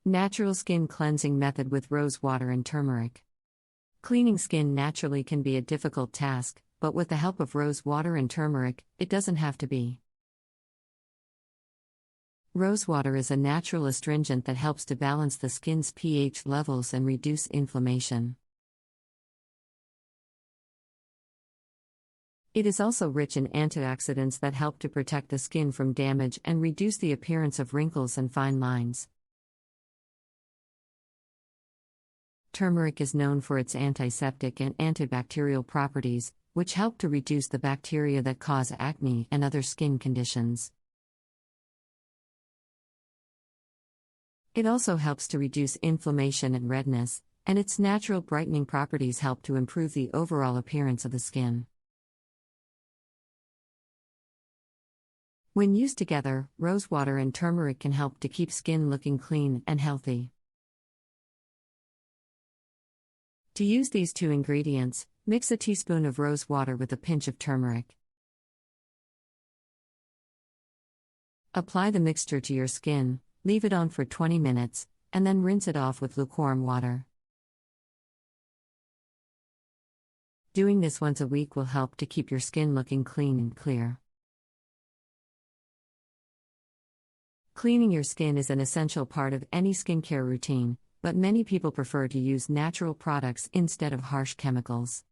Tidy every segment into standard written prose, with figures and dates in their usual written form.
Natural skin cleansing method with rose water and turmeric. Cleaning skin naturally can be a difficult task, but with the help of rose water and turmeric, it doesn't have to be. Rose water is a natural astringent that helps to balance the skin's pH levels and reduce inflammation. It is also rich in antioxidants that help to protect the skin from damage and reduce the appearance of wrinkles and fine lines. Turmeric is known for its antiseptic and antibacterial properties, which help to reduce the bacteria that cause acne and other skin conditions. It also helps to reduce inflammation and redness, and its natural brightening properties help to improve the overall appearance of the skin. When used together, rose water and turmeric can help to keep skin looking clean and healthy. To use these two ingredients, mix a teaspoon of rose water with a pinch of turmeric. Apply the mixture to your skin, leave it on for 20 minutes, and then rinse it off with lukewarm water. Doing this once a week will help to keep your skin looking clean and clear. Cleaning your skin is an essential part of any skincare routine, but many people prefer to use natural products instead of harsh chemicals.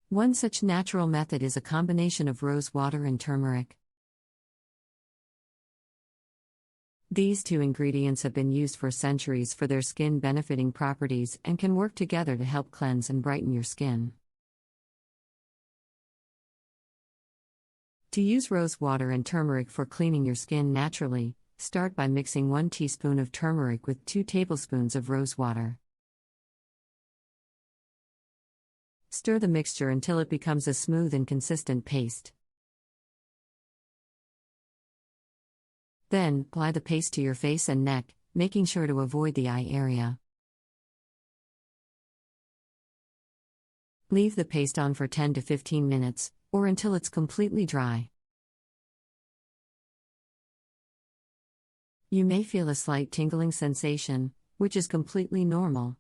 One such natural method is a combination of rose water and turmeric. These two ingredients have been used for centuries for their skin benefiting properties and can work together to help cleanse and brighten your skin. To use rose water and turmeric for cleaning your skin naturally, start by mixing 1 teaspoon of turmeric with 2 tablespoons of rose water. Stir the mixture until it becomes a smooth and consistent paste. Then, apply the paste to your face and neck, making sure to avoid the eye area. Leave the paste on for 10 to 15 minutes, or until it's completely dry. You may feel a slight tingling sensation, which is completely normal.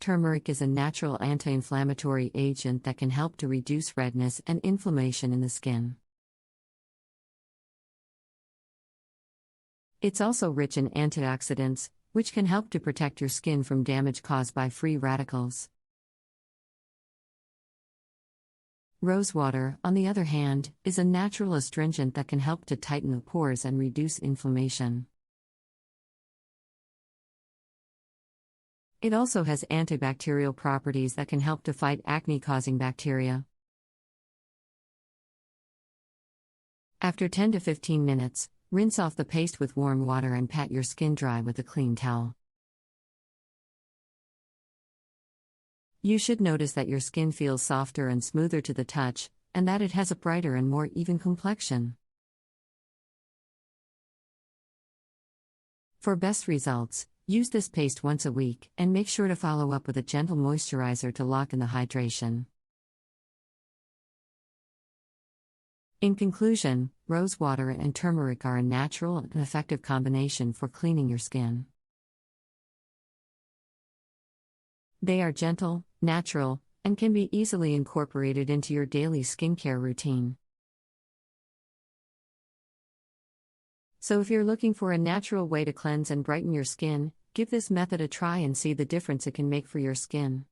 Turmeric is a natural anti-inflammatory agent that can help to reduce redness and inflammation in the skin. It's also rich in antioxidants, which can help to protect your skin from damage caused by free radicals. Rose water, on the other hand, is a natural astringent that can help to tighten the pores and reduce inflammation. It also has antibacterial properties that can help to fight acne-causing bacteria. After 10 to 15 minutes, rinse off the paste with warm water and pat your skin dry with a clean towel. You should notice that your skin feels softer and smoother to the touch, and that it has a brighter and more even complexion. For best results, use this paste once a week and make sure to follow up with a gentle moisturizer to lock in the hydration. In conclusion, rose water and turmeric are a natural and effective combination for cleaning your skin. They are gentle, natural, and can be easily incorporated into your daily skincare routine. So if you're looking for a natural way to cleanse and brighten your skin, give this method a try and see the difference it can make for your skin.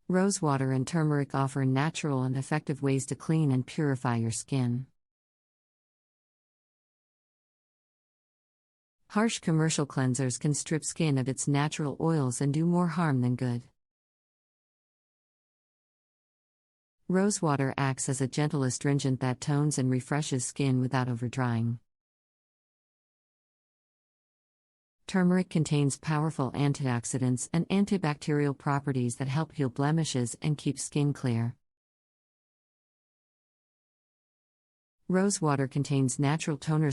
Rose water and turmeric offer natural and effective ways to clean and purify your skin. Harsh commercial cleansers can strip skin of its natural oils and do more harm than good. Rose water acts as a gentle astringent that tones and refreshes skin without overdrying. Turmeric contains powerful antioxidants and antibacterial properties that help heal blemishes and keep skin clear. Rose water contains natural toner